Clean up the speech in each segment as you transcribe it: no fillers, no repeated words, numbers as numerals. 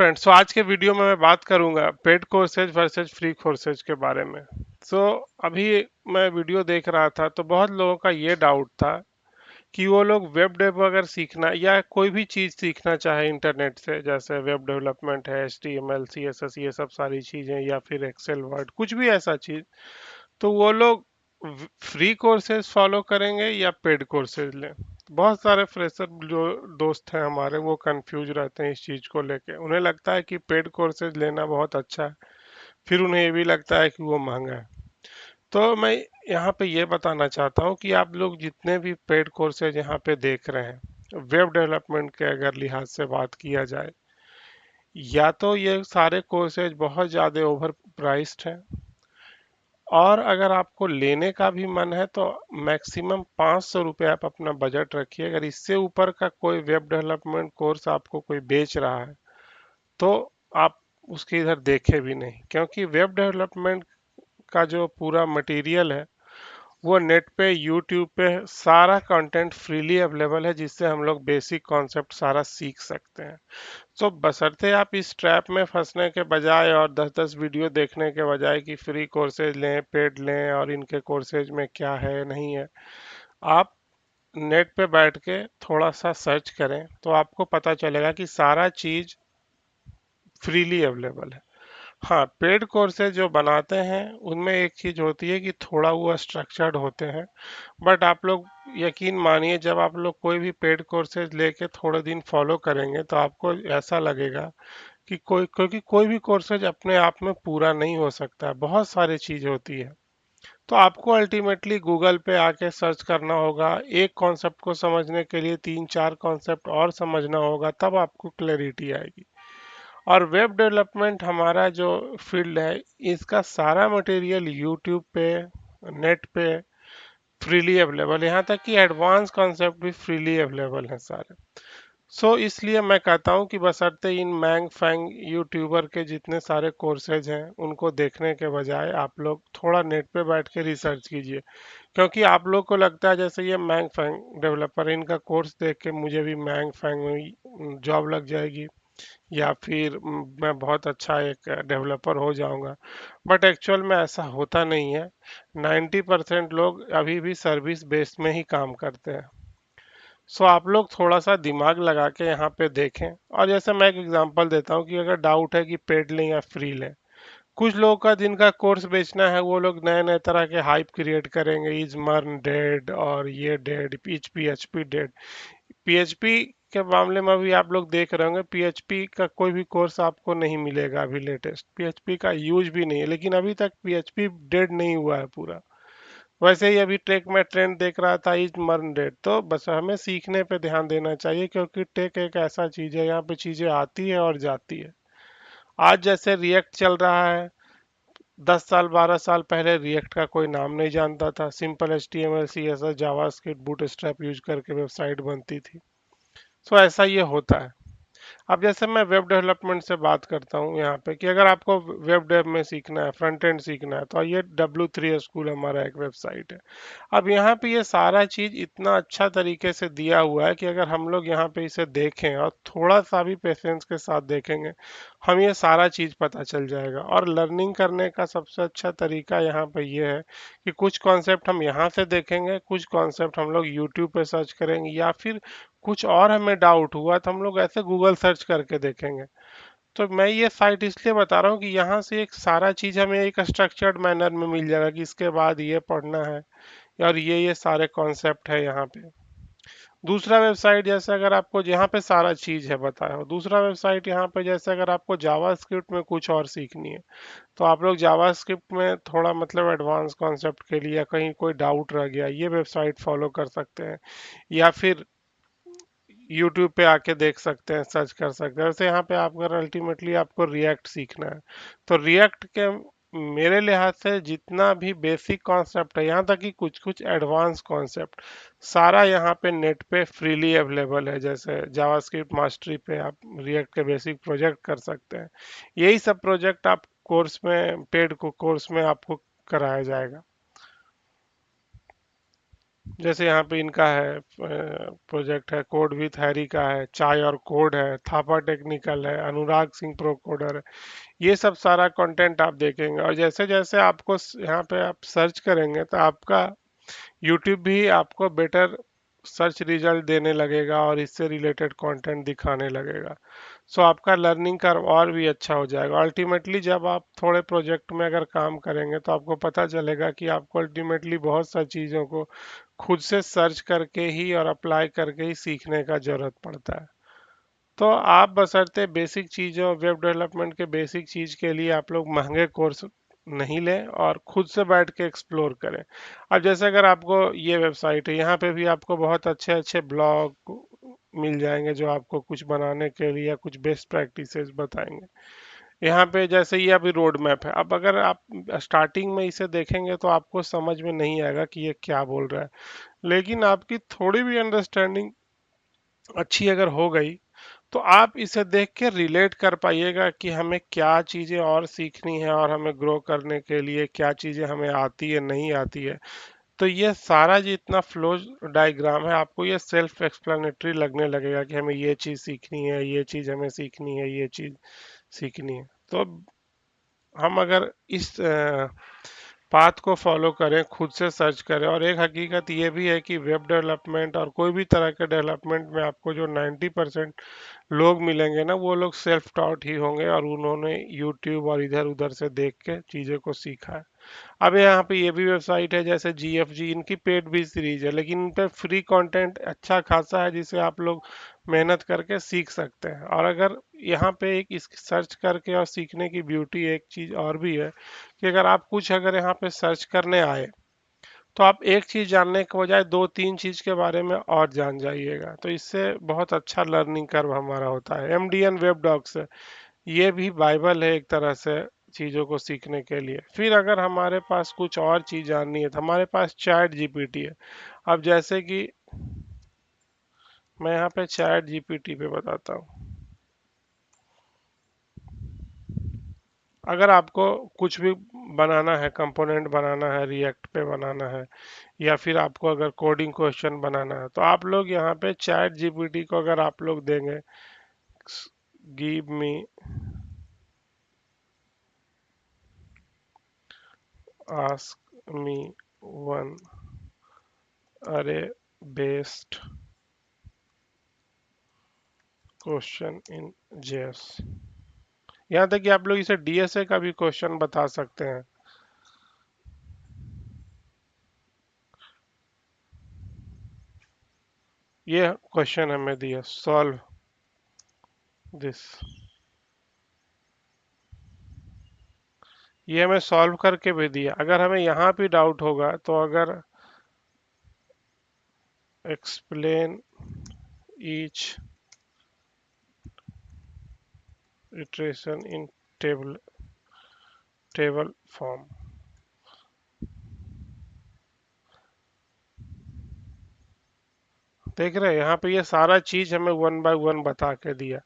Friends, तो आज के वीडियो में मैं बात करूंगा paid courses versus free courses के बारे में। सो अभी मैं वीडियो देख रहा था तो बहुत लोगों का ये डाउट था कि वो लोग वेब डेव अगर सीखना या कोई भी चीज़ सीखना चाहे इंटरनेट से, जैसे वेब डेवलपमेंट है, HTML CSS, ये सब सारी चीज़ें, या फिर एक्सेल वर्ड, कुछ भी ऐसा चीज़, तो वो लोग फ्री कोर्सेज फॉलो करेंगे या पेड कोर्सेज लें। बहुत सारे फ्रेशर जो दोस्त हैं हमारे, वो कंफ्यूज रहते हैं इस चीज़ को लेके। उन्हें लगता है कि पेड कोर्सेज लेना बहुत अच्छा है, फिर उन्हें ये भी लगता है कि वो महंगा है। तो मैं यहाँ पे ये बताना चाहता हूँ कि आप लोग जितने भी पेड कोर्सेज यहाँ पे देख रहे हैं, वेब डेवलपमेंट के अगर लिहाज से बात किया जाए, या तो ये सारे कोर्सेज बहुत ज़्यादा ओवर प्राइस्ड हैं, और अगर आपको लेने का भी मन है तो मैक्सिमम 500 रुपये आप अपना बजट रखिए। अगर इससे ऊपर का कोई वेब डेवलपमेंट कोर्स आपको कोई बेच रहा है तो आप उसके इधर देखे भी नहीं, क्योंकि वेब डेवलपमेंट का जो पूरा मटेरियल है वो नेट पे, यूट्यूब पे सारा कंटेंट फ्रीली अवेलेबल है, जिससे हम लोग बेसिक कॉन्सेप्ट सारा सीख सकते हैं। तो बशर्ते आप इस ट्रैप में फंसने के बजाय और 10-10 वीडियो देखने के बजाय कि फ्री कोर्सेज लें, पेड लें, और इनके कोर्सेज में क्या है नहीं है, आप नेट पे बैठ के थोड़ा सा सर्च करें तो आपको पता चलेगा कि सारा चीज़ फ्रीली अवेलेबल है। हाँ, पेड कोर्सेज जो बनाते हैं उनमें एक चीज़ होती है कि थोड़ा वो स्ट्रक्चर्ड होते हैं, बट आप लोग यकीन मानिए, जब आप लोग कोई भी पेड कोर्सेज लेके थोड़े दिन फॉलो करेंगे तो आपको ऐसा लगेगा कि क्योंकि कोई भी कोर्सेज अपने आप में पूरा नहीं हो सकता है, बहुत सारी चीज होती है। तो आपको अल्टीमेटली गूगल पे आके सर्च करना होगा, एक कॉन्सेप्ट को समझने के लिए 3-4 कॉन्सेप्ट और समझना होगा, तब आपको क्लैरिटी आएगी। और वेब डेवलपमेंट हमारा जो फील्ड है, इसका सारा मटेरियल यूट्यूब पे, नेट पे फ्रीली अवेलेबल है, यहाँ तक कि एडवांस कॉन्सेप्ट भी फ्रीली अवेलेबल है सारे। इसलिए मैं कहता हूँ कि बशर्ते इन मैंग फैंग यूट्यूबर के जितने सारे कोर्सेज हैं उनको देखने के बजाय आप लोग थोड़ा नेट पे बैठ के रिसर्च कीजिए। क्योंकि आप लोग को लगता है जैसे ये मैंग फैंग डेवलपर, इनका कोर्स देख के मुझे भी मैंग फैंग में जॉब लग जाएगी, या फिर मैं बहुत अच्छा एक डेवलपर हो जाऊंगा। बट एक्चुअल में ऐसा होता नहीं है। 90% लोग अभी भी सर्विस बेस्ड में ही काम करते हैं। आप लोग थोड़ा सा दिमाग लगा के यहाँ पे देखें। और जैसे मैं एक एग्जांपल देता हूँ कि अगर डाउट है कि पेड लें या फ्री लें, कुछ लोगों का जिनका कोर्स बेचना है वो लोग नए नए तरह के हाइप क्रिएट करेंगे, इज मर्न डेड, और ये dead, etch PHP dead. PHP के मामले में भी आप लोग देख रहे होंगे, पीएचपी का कोई भी कोर्स आपको नहीं मिलेगा अभी लेटेस्ट, पीएचपी का यूज भी नहीं है, लेकिन अभी तक पीएचपी डेड नहीं हुआ है पूरा। वैसे ही अभी टेक में ट्रेंड देख रहा था, इज मर्न डेड। तो बस हमें सीखने पे ध्यान देना चाहिए, क्योंकि टेक एक ऐसा चीज है, यहाँ पे चीजें आती है और जाती है। आज जैसे रिएक्ट चल रहा है, 10 साल 12 साल पहले रिएक्ट का कोई नाम नहीं जानता था। Simple HTML CSS JavaScript bootstrap use करके वेबसाइट बनती थी। ऐसा ये होता है। अब जैसे मैं वेब डेवलपमेंट से बात करता हूँ यहाँ पे, कि अगर आपको वेब डेव में सीखना है, फ्रंट एंड सीखना है, तो ये W3 स्कूल हमारा एक वेबसाइट है। अब यहाँ पे ये सारा चीज इतना अच्छा तरीके से दिया हुआ है कि अगर हम लोग यहाँ पे इसे देखें और थोड़ा सा भी पेशेंस के साथ देखेंगे, हम ये सारा चीज पता चल जाएगा। और लर्निंग करने का सबसे अच्छा तरीका यहाँ पे ये है कि कुछ कॉन्सेप्ट हम यहाँ से देखेंगे, कुछ कॉन्सेप्ट हम लोग यूट्यूब पे सर्च करेंगे, या फिर कुछ और हमें डाउट हुआ तो हम लोग ऐसे गूगल सर्च करके देखेंगे। तो मैं ये साइट इसलिए बता रहा हूँ कि यहाँ से एक सारा चीज हमें एक स्ट्रक्चर्ड मैनर में मिल जाएगा कि इसके बाद ये पढ़ना है, और ये सारे कॉन्सेप्ट है यहाँ पे। दूसरा वेबसाइट जैसे अगर आपको, यहाँ पे सारा चीज है बताया हो, दूसरा वेबसाइट यहाँ पे जैसे अगर आपको जावास्क्रिप्ट में कुछ और सीखनी है, तो आप लोग जावास्क्रिप्ट में थोड़ा मतलब एडवांस कॉन्सेप्ट के लिए, या कहीं कोई डाउट रह गया, ये वेबसाइट फॉलो कर सकते हैं। या फिर यूट्यूब पे आके देख सकते हैं, सर्च कर सकते हैं। वैसे यहाँ पे आप अगर अल्टीमेटली आपको रिएक्ट सीखना है, तो रिएक्ट के मेरे लिहाज से जितना भी बेसिक कॉन्सेप्ट है, यहाँ तक कि कुछ कुछ एडवांस कॉन्सेप्ट, सारा यहाँ पे नेट पे फ्रीली अवेलेबल है। जैसे जावास्क्रिप्ट मास्टरी पे आप रिएक्ट के बेसिक प्रोजेक्ट कर सकते हैं। यही सब प्रोजेक्ट आप कोर्स में, पेड को कोर्स में आपको कराया जाएगा। जैसे यहाँ पे इनका है प्रोजेक्ट है, कोड विथ हैरी का है, चाय और कोड है, थापा टेक्निकल है, अनुराग सिंह प्रो कोडर है। ये सब सारा कंटेंट आप देखेंगे, और जैसे जैसे आपको यहाँ पे आप सर्च करेंगे तो आपका यूट्यूब भी आपको बेटर सर्च रिजल्ट देने लगेगा और इससे रिलेटेड कंटेंट दिखाने लगेगा। सो आपका लर्निंग कर्व और भी अच्छा हो जाएगा। अल्टीमेटली जब आप थोड़े प्रोजेक्ट में अगर काम करेंगे तो आपको पता चलेगा कि आपको अल्टीमेटली बहुत सारी चीज़ों को खुद से सर्च करके ही और अप्लाई करके ही सीखने का जरूरत पड़ता है। तो आप बशर्ते बेसिक चीज़ों, वेब डेवलपमेंट के बेसिक चीज़ के लिए आप लोग महंगे कोर्स नहीं लें और खुद से बैठ के एक्सप्लोर करें। अब जैसे अगर आपको ये वेबसाइट है, यहाँ पे भी आपको बहुत अच्छे अच्छे ब्लॉग मिल जाएंगे जो आपको कुछ बनाने के लिए या कुछ बेस्ट प्रैक्टिसेस बताएंगे। यहाँ पे जैसे ये अभी रोड मैप है, अब अगर आप स्टार्टिंग में इसे देखेंगे तो आपको समझ में नहीं आएगा कि ये क्या बोल रहा है, लेकिन आपकी थोड़ी भी अंडरस्टैंडिंग अच्छी अगर हो गई तो आप इसे देख के रिलेट कर पाइएगा कि हमें क्या चीज़ें और सीखनी है और हमें ग्रो करने के लिए क्या चीज़ें हमें आती है नहीं आती है। तो ये सारा जितना फ्लो डायग्राम है आपको ये सेल्फ एक्सप्लेनेटरी लगने लगेगा कि हमें ये चीज़ सीखनी है, ये चीज़ हमें सीखनी है, ये चीज़ सीखनी है। तो हम अगर इस पाथ को फॉलो करें, खुद से सर्च करें, और एक हकीकत ये भी है कि वेब डेवलपमेंट और कोई भी तरह के डेवलपमेंट में आपको जो 90% लोग मिलेंगे ना, वो लोग सेल्फ टॉट ही होंगे और उन्होंने यूट्यूब और इधर उधर से देख के चीज़ें को सीखा है। अब यहाँ पे ये भी वेबसाइट है जैसे GFG, इनकी पेड भी सीरीज है लेकिन इन पे फ्री कंटेंट अच्छा खासा है जिसे आप लोग मेहनत करके सीख सकते हैं। और अगर यहाँ पे एक इस सर्च करके और सीखने की ब्यूटी एक चीज़ और भी है कि अगर आप कुछ अगर यहाँ पे सर्च करने आए तो आप एक चीज़ जानने के बजाय दो तीन चीज़ के बारे में और जान जाइएगा, तो इससे बहुत अच्छा लर्निंग कर्व हमारा होता है। MDN वेब डॉग्स है, ये भी बाइबल है एक तरह से चीज़ों को सीखने के लिए। फिर अगर हमारे पास कुछ और चीज़ जाननी है तो हमारे पास चैट जीपीटी है। अब जैसे कि मैं यहाँ पे चैट जीपीटी पे बताता हूँ। अगर आपको कुछ भी बनाना है, कंपोनेंट बनाना है, रिएक्ट पे बनाना है, या फिर आपको अगर कोडिंग क्वेश्चन बनाना है तो आप लोग यहाँ पे चैट जीपीटी को अगर आप लोग देंगे, give me ask me one अरे बेस्ड क्वेश्चन इन जेएस, यहाँ तक कि आप लोग इसे डीएसए का भी क्वेश्चन बता सकते हैं। ये क्वेश्चन हमें दिया, सॉल्व दिस, ये हमें सॉल्व करके भी दिया। अगर हमें यहाँ भी डाउट होगा तो अगर एक्सप्लेन ईच इटरेशन इन टेबल टेबल फॉर्म, देख रहे हैं यहाँ पे ये सारा चीज हमें वन बाय वन बता के दिया।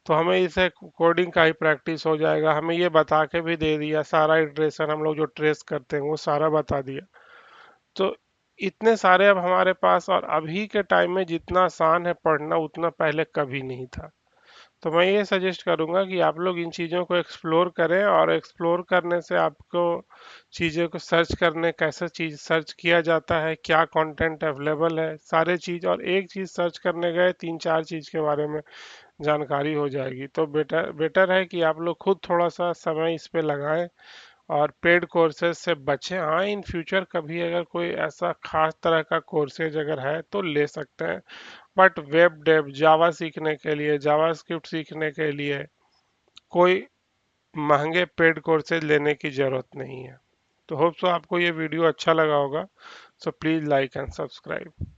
तो हमें इसे कोडिंग का ही प्रैक्टिस हो जाएगा। हमें ये बता के भी दे दिया, सारा इटरेशन हम लोग जो ट्रेस करते हैं वो सारा बता दिया। तो इतने सारे अब हमारे पास, और अभी के टाइम में जितना आसान है पढ़ना उतना पहले कभी नहीं था। तो मैं ये सजेस्ट करूंगा कि आप लोग इन चीज़ों को एक्सप्लोर करें, और एक्सप्लोर करने से आपको चीज़ों को सर्च करने, कैसे चीज़ सर्च किया जाता है, क्या कंटेंट अवेलेबल है, सारे चीज़, और एक चीज़ सर्च करने गए तीन चार चीज़ के बारे में जानकारी हो जाएगी। तो बेटर बेटर है कि आप लोग खुद थोड़ा सा समय इस पे लगाएं और पेड कोर्सेज से बचें। हाँ, इन फ्यूचर कभी अगर कोई ऐसा खास तरह का कोर्सेज अगर है तो ले सकते हैं, बट वेब डेव, जावा सीखने के लिए, जावा स्क्रिप्ट सीखने के लिए कोई महंगे पेड कोर्सेज लेने की जरूरत नहीं है। तो होप सो आपको ये वीडियो अच्छा लगा होगा। So please like and subscribe.